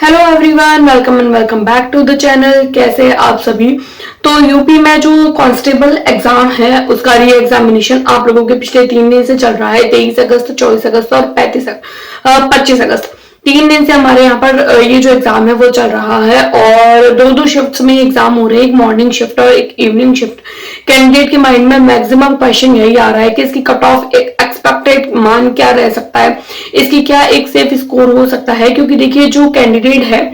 Hello everyone, welcome and welcome back to the channel. कैसे हैं आप सभी। तो यूपी में जो कांस्टेबल एग्जाम है उसका री एग्जामिनेशन आप लोगों के पिछले 3 दिन से चल रहा है। 23 अगस्त, 24 अगस्त और 25 अगस्त 3 दिन से हमारे यहाँ पर ये जो एग्जाम है वो चल रहा है और दो शिफ्ट्स में एग्जाम हो रहे हैं, एक मॉर्निंग शिफ्ट और एक इवनिंग शिफ्ट। कैंडिडेट के माइंड में मैक्सिमम क्वेश्चन यही आ रहा है कि इसकी कट ऑफ एक एक्सपेक्टेड मान क्या रह सकता है, इसकी क्या एक सेफ स्कोर हो सकता है। क्योंकि देखिए जो कैंडिडेट है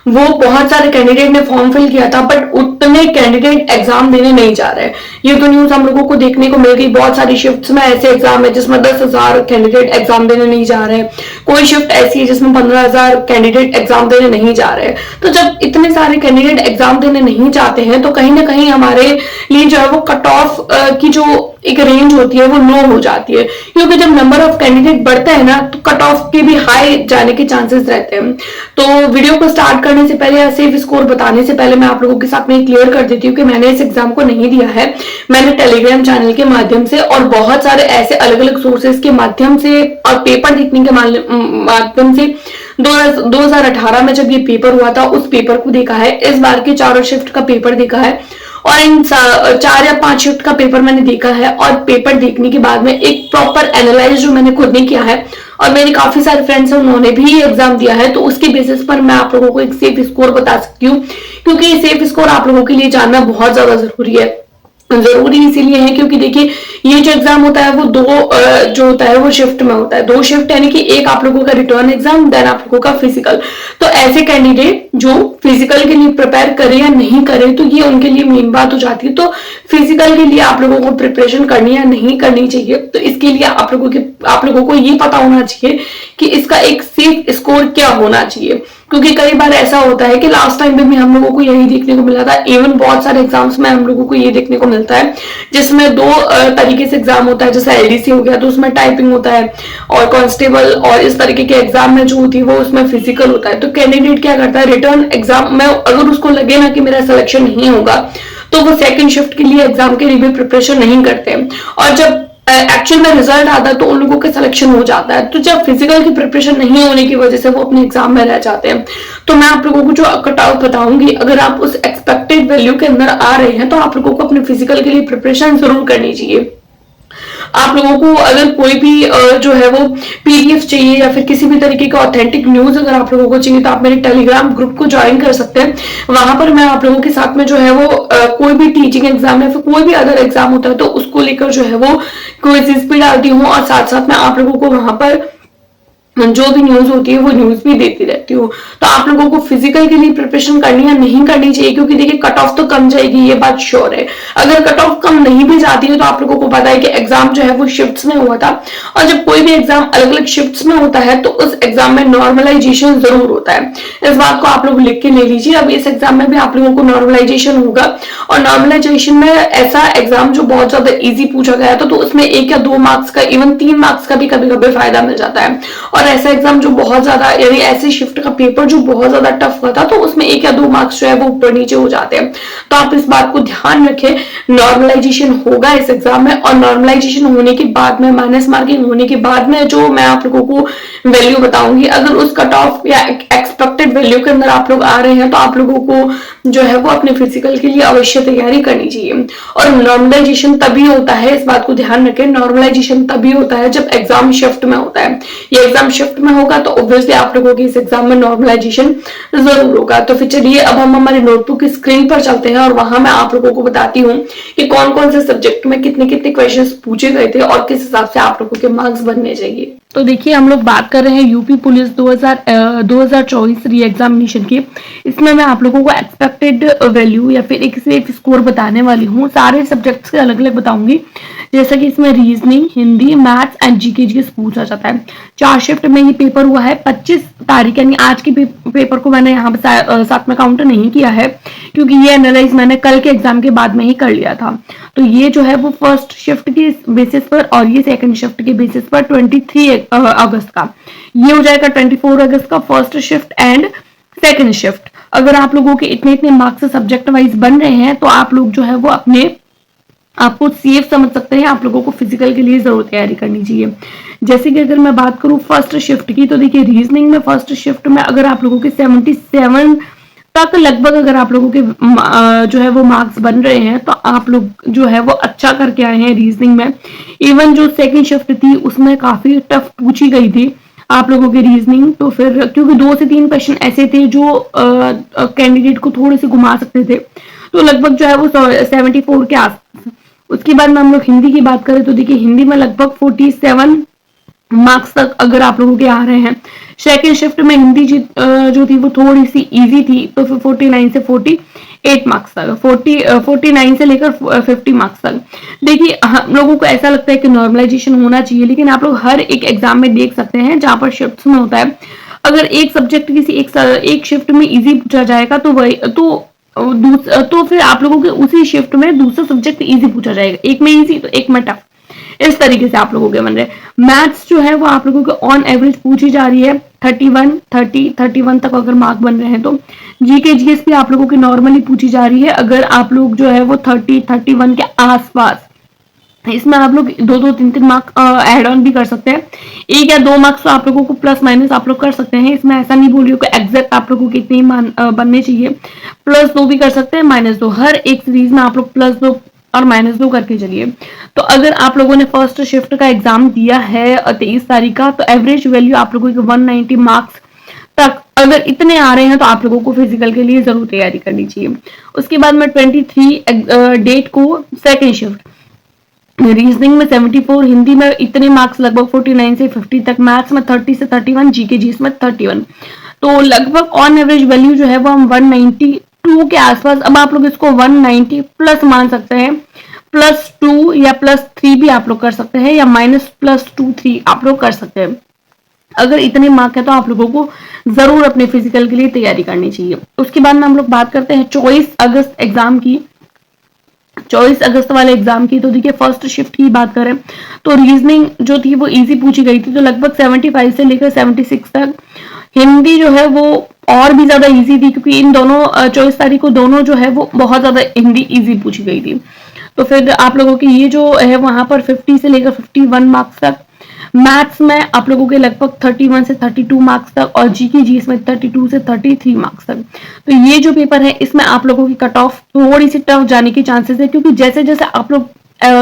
वो बहुत सारे कैंडिडेट ने फॉर्म फिल किया था बट उतने कैंडिडेट एग्जाम देने नहीं जा रहे। ये तो न्यूज हम लोगों को देखने को मिल गई। बहुत सारी शिफ्ट्स में ऐसे एग्जाम है जिसमें 10,000 कैंडिडेट एग्जाम देने नहीं जा रहे हैं। कोई शिफ्ट ऐसी है जिसमें 15,000 कैंडिडेट एग्जाम देने नहीं जा रहे हैं। तो जब इतने सारे कैंडिडेट एग्जाम देने नहीं जाते हैं तो कहीं ना कहीं हमारे लिए जो है वो कट ऑफ की जो एक रेंज होती है वो लो हो जाती है। क्योंकि जब नंबर ऑफ कैंडिडेट बढ़ता है ना तो कट ऑफ के भी हाई जाने के चांसेस रहते हैं। तो वीडियो को स्टार्ट करने से पहले या सेफ स्कोर बताने से पहले मैं आप लोगों के साथ में क्लियर कर देती हूँ कि मैंने इस एग्जाम को नहीं दिया है। मैंने टेलीग्राम चैनल के माध्यम से और बहुत सारे ऐसे अलग अलग सोर्सेज के माध्यम से और पेपर देखने के माध्यम से 2018 में जब ये पेपर हुआ था उस पेपर को देखा है। इस बार के चारों शिफ्ट का पेपर देखा है और इन 4 या 5 शिफ्ट का पेपर मैंने देखा है। और पेपर देखने के बाद में एक प्रॉपर एनालाइज जो मैंने खुद ने किया है और मेरे काफी सारे फ्रेंड्स हैं उन्होंने भी एग्जाम दिया है, तो उसके बेसिस पर मैं आप लोगों को एक सेफ स्कोर बता सकती हूँ। क्योंकि ये सेफ स्कोर आप लोगों के लिए जानना बहुत ज्यादा जरूरी है। जरूरी इसीलिए है क्योंकि देखिए ये जो एग्जाम होता है वो जो होता है वो शिफ्ट में होता है। 2 शिफ्ट यानी कि एक आप लोगों का रिटर्न एग्जाम, देन आप लोगों का फिजिकल। तो ऐसे कैंडिडेट जो फिजिकल के लिए प्रिपेयर करे या नहीं करे तो ये उनके लिए मेन बात हो जाती है। तो फिजिकल के लिए आप लोगों को प्रिपरेशन करनी या नहीं करनी चाहिए, तो इसके लिए आप लोगों को ये पता होना चाहिए कि इसका एक सेफ स्कोर क्या होना चाहिए। क्योंकि कई बार ऐसा होता है कि लास्ट टाइम में भी हम लोगों को यही देखने को मिला था। इवन बहुत सारे एग्जाम्स में हम लोगों को ये देखने को मिलता है जिसमें 2 तरीके से एग्जाम होता है। जैसे एलडीसी हो गया तो उसमें टाइपिंग होता है और कांस्टेबल और इस तरीके के एग्जाम में जो होती है वो उसमें फिजिकल होता है। तो कैंडिडेट क्या करता है, रिटर्न एग्जाम में अगर उसको लगे ना कि मेरा सिलेक्शन नहीं होगा तो वो सेकंड शिफ्ट के लिए एग्जाम के लिए भी प्रिपरेशन नहीं करते और जब एक्चुअल में रिजल्ट आता है तो उन लोगों का सिलेक्शन हो जाता है। तो जब फिजिकल की प्रिपरेशन नहीं होने की वजह से वो अपने एग्जाम में रह जाते हैं। तो मैं आप लोगों को जो कट ऑफ बताऊंगी, अगर आप उस एक्सपेक्टेड वैल्यू के अंदर आ रहे हैं तो आप लोगों को अपने फिजिकल के लिए प्रिपरेशन जरूर करनी चाहिए। आप लोगों को अगर कोई भी जो है वो पीडीएफ चाहिए या फिर किसी भी तरीके का ऑथेंटिक न्यूज अगर आप लोगों को चाहिए तो आप मेरे टेलीग्राम ग्रुप को ज्वाइन कर सकते हैं। वहां पर मैं आप लोगों के साथ में जो है वो कोई भी टीचिंग एग्जाम या फिर कोई भी अदर एग्जाम होता है तो उसको लेकर जो है वो क्विज़ेस भी डालती हूँ और साथ साथ में आप लोगों को वहां पर जो भी न्यूज होती है वो न्यूज भी देती रहती हूँ। तो आप लोगों को फिजिकल के लिए प्रिपरेशन करनी या नहीं करनी चाहिए, क्योंकि देखिए कट ऑफ तो कम जाएगी ये बात श्योर है। अगर कट ऑफ कम नहीं भी जाती है तो आप लोगों को पता है कि एग्जाम जो है वो शिफ्ट्स में हुआ था और जब कोई भी एग्जाम अलग अलग शिफ्ट्स में होता है तो उस एग्जाम में नॉर्मलाइजेशन जरूर होता है। इस बात को आप लोग लिख के ले लीजिए। अब इस एग्जाम में भी आप लोगों को नॉर्मलाइजेशन होगा और नॉर्मलाइजेशन में ऐसा एग्जाम जो बहुत ज्यादा इजी पूछा गया था तो उसमें 1 या 2 मार्क्स का, इवन 3 मार्क्स का भी कभी कभी फायदा मिल जाता है। और ऐसा एग्जाम जो बहुत ज्यादा यानी ऐसे शिफ्ट का पेपर जो बहुत ज्यादा टफ हुआ था तो उसमें 1 या 2 मार्क्स जो है वो ऊपर नीचे हो जाते हैं। तो आप इस बात को ध्यान रखें, नॉर्मलाइजेशन होगा इस एग्जाम में और नॉर्मलाइजेशन होने के बाद में, माइनस मार्किंग होने के बाद में जो मैं आप लोगों को वैल्यू बताऊंगी, अगर उस कट ऑफ या एक्सपेक्टेड वैल्यू के अंदर आप लोग आ रहे हैं तो आप लोगों को जो है वो अपने फिजिकल के लिए अवश्य तैयारी करनी चाहिए। और नॉर्मलाइजेशन तभी होता है, इस बात को ध्यान रखें, नॉर्मलाइजेशन तभी होता है जब एग्जाम शिफ्ट में होता है। ये एग्जाम शिफ्ट में होगा तो ऑब्वियसली आप लोगों के इस एग्जाम में नॉर्मलाइजेशन जरूर होगा। तो फिर चलिए अब हम हमारे नोटबुक की स्क्रीन पर चलते हैं और वहां मैं आप लोगों को बताती हूँ कि कौन कौन से सब्जेक्ट में कितने कितने क्वेश्चंस पूछे गए थे और किस हिसाब से आप लोगों के मार्क्स बनने चाहिए। तो देखिए हम लोग बात कर रहे हैं यूपी पुलिस 2024 री एग्जामिनेशन की। इसमें मैं आप लोगों को एक्सपेक्टेड वैल्यू या फिर एक सेफ स्कोर बताने वाली हूँ। सारे सब्जेक्ट्स के अलग अलग बताऊंगी, जैसा कि इसमें reasoning, Hindi, maths and GK पूछा जाता है। 4 शिफ्ट में ये पेपर हुआ है। 25 तारीख यानी आज के पेपर को मैंने यहाँ पे साथ में काउंट नहीं किया है क्योंकि ये एनालाइज मैंने कल के एग्जाम के बाद में ही कर लिया था। तो ये जो है वो फर्स्ट शिफ्ट के बेसिस पर और ये सेकंड शिफ्ट के बेसिस पर 23 अगस्त का ये हो जाएगा 24 अगस्त का first shift and second shift. अगर आप लोगों के इतने इतने मार्क्स सब्जेक्ट वाइज बन रहे हैं तो आप लोग जो है वो अपने आपको सेफ समझ सकते हैं, आप लोगों को फिजिकल के लिए जरूर तैयारी करनी चाहिए। जैसे कि अगर मैं बात करूं फर्स्ट शिफ्ट की, तो देखिए रीजनिंग में फर्स्ट शिफ्ट में अगर आप लोगों के 77 तक लगभग अगर आप लोगों के जो है वो मार्क्स बन रहे हैं, तो आप लोग जो है वो अच्छा करके आए हैं रीजनिंग में। इवन जो सेकंड शिफ्ट थी उसमें काफी टफ पूछी गई थी आप लोगों की रीजनिंग, तो फिर क्योंकि 2 से 3 क्वेश्चन ऐसे थे जो कैंडिडेट को थोड़े से घुमा सकते थे, तो लगभग जो है वो 74 के आसपास। उसके बाद में हम लोग हिंदी की बात करें तो देखिए हिंदी में लगभग 47 मार्क्स तक अगर आप लोगों के आ रहे हैं। सेकेंड शिफ्ट में हिंदी जो थी वो थोड़ी सी इजी थी, तो फिर 49 से 48 मार्क्स तक, 49 से लेकर 50 मार्क्स तक। देखिए हम लोगों को ऐसा लगता है कि नॉर्मलाइजेशन होना चाहिए, लेकिन आप लोग हर एक एग्जाम में देख सकते हैं जहां पर शिफ्ट में होता है, अगर एक सब्जेक्ट किसी एक शिफ्ट में इजी पूछा जाएगा तो वही तो फिर आप लोगों के उसी शिफ्ट में दूसरा सब्जेक्ट इजी पूछा जाएगा, एक में इजी तो एक में टफ, इस तरीके से आप लोगों के बन रहे। मैथ्स जो है वो आप लोगों को ऑन एवरेज पूछी जा रही है 31 तक अगर मार्क बन रहे हैं, तो जीके जीएस भी आप लोगों की नॉर्मली पूछी जा रही है अगर आप लोग जो है वो 31 के आसपास। इसमें आप लोग 2-3 मार्क ऐड ऑन भी कर सकते हैं, 1 या 2 मार्क्स तो आप लोगों को प्लस माइनस आप लोग कर सकते हैं। इसमें ऐसा नहीं बोल रही हूँ कि एग्जैक्ट आप लोगों को इतने बनने चाहिए, +2 भी कर सकते हैं, -2, हर एक सीरीज में आप लोग +2 और -2 करके चलिए। तो अगर आप लोगों ने फर्स्ट शिफ्ट का एग्जाम दिया है 23 तारीख का, तो एवरेज वैल्यू आप लोगों की 190 मार्क्स तक अगर इतने आ रहे हैं तो आप लोगों को फिजिकल के लिए जरूर तैयारी करनी चाहिए। उसके बाद में 23 डेट को सेकेंड शिफ्ट, रीजनिंग में 74, हिंदी में इतने मार्क्स लगभग 49 से 50 तक, मैथ्स में 30 से 31, जीके जीएस में 31, तो लगभग ऑन एवरेज वैल्यू जो है वो हम 192 के आसपास। अब आप लोग इसको 190 प्लस मान सकते हैं, +2 या +3 भी आप लोग कर सकते हैं, या -+2-3 आप लोग कर सकते हैं। अगर इतने मार्क है तो आप लोगों को जरूर अपने फिजिकल के लिए तैयारी करनी चाहिए। उसके बाद में हम लोग बात करते हैं 24 अगस्त एग्जाम की, 24 अगस्त वाले एग्जाम की। तो देखिए फर्स्ट शिफ्ट की बात करें तो रीजनिंग जो थी वो इजी पूछी गई थी, तो लगभग 75 से लेकर 76 तक। हिंदी जो है वो और भी ज्यादा इजी थी, क्योंकि इन दोनों 24 तारीख को दोनों जो है वो बहुत ज्यादा हिंदी इजी पूछी गई थी। तो फिर आप लोगों की ये जो है वहां पर 50 से लेकर 51 मार्क्स तक। मैथ्स में आप लोगों के लगभग 31 से 32 मार्क्स तक, और जीके जीएस में 32 से 33 मार्क्स तक। तो ये जो पेपर है इसमें आप लोगों की कट ऑफ थोड़ी सी टफ जाने की चांसेस है, क्योंकि जैसे जैसे आप लोग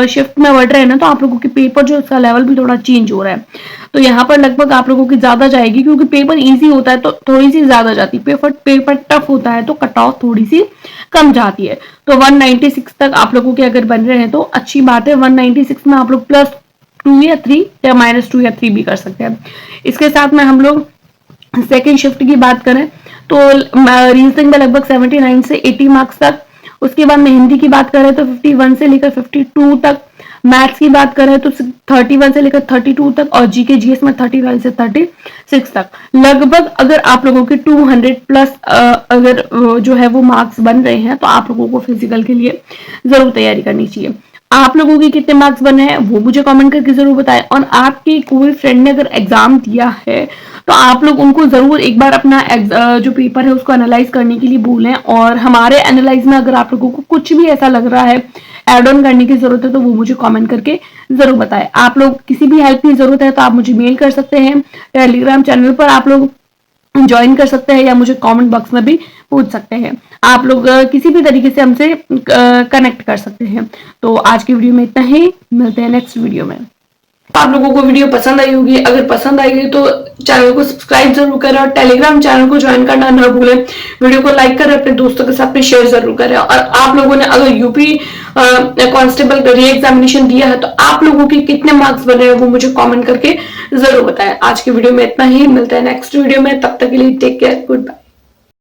शिफ्ट में बढ़ रहे हैं ना, तो आप लोगों के पेपर जो उसका लेवल भी थोड़ा चेंज हो रहा है, तो यहाँ पर लगभग आप लोगों की ज्यादा जाएगी, क्योंकि पेपर इजी होता है तो थोड़ी सी ज्यादा जाती है, पेपर टफ होता है तो कट ऑफ थोड़ी सी कम जाती है। तो 196 तक आप लोगों के अगर बन रहे हैं तो अच्छी बात है। 196 में आप लोग +2 या 3 या -2 या 3 भी कर सकते हैं। इसके साथ में हम लोग सेकेंड शिफ्ट की बात करें तो रीजनिंग में लगभग 79 से 80 मार्क्स तक। उसके बाद में हिंदी की बात करें तो 51 से लेकर 52 तक। मैथ्स की बात करें तो 31 से लेकर 32 तक, और जीके जीएस में 35 से 36 तक। लगभग अगर आप लोगों के 200 प्लस अगर जो है वो मार्क्स बन रहे हैं, तो आप लोगों को फिजिकल के लिए जरूर तैयारी करनी चाहिए। आप लोगों के कितने मार्क्स बने हैं वो मुझे कमेंट करके जरूर बताएं, और आपके कोई फ्रेंड ने अगर एग्जाम दिया है तो आप लोग उनको जरूर एक बार अपना जो पेपर है उसको एनालाइज करने के लिए बोलें। और हमारे एनालाइज में अगर आप लोगों को कुछ भी ऐसा लग रहा है ऐड ऑन करने की जरूरत है, तो वो मुझे कमेंट करके जरूर बताएं। आप लोग किसी भी हेल्प की जरूरत है तो आप मुझे मेल कर सकते हैं, टेलीग्राम चैनल पर आप लोग ज्वाइन कर सकते हैं, या मुझे कमेंट बॉक्स में भी पूछ सकते हैं। आप लोग किसी भी तरीके से हमसे कनेक्ट कर सकते हैं। तो आज की वीडियो में इतना ही, मिलते हैं नेक्स्ट वीडियो में। आप लोगों को वीडियो पसंद आई होगी, अगर पसंद आई तो चैनल को सब्सक्राइब जरूर करें, और टेलीग्राम चैनल को ज्वाइन करना न भूलें। वीडियो को लाइक करें, अपने दोस्तों के साथ में शेयर जरूर करें। और आप लोगों ने अगर यूपी कांस्टेबल री एग्जामिनेशन दिया है तो आप लोगों के कितने मार्क्स बने हैं वो मुझे कमेंट करके जरूर बताएं। आज की वीडियो में इतना ही, मिलते हैं नेक्स्ट वीडियो में, तब तक के लिए टेक केयर, गुड बाय।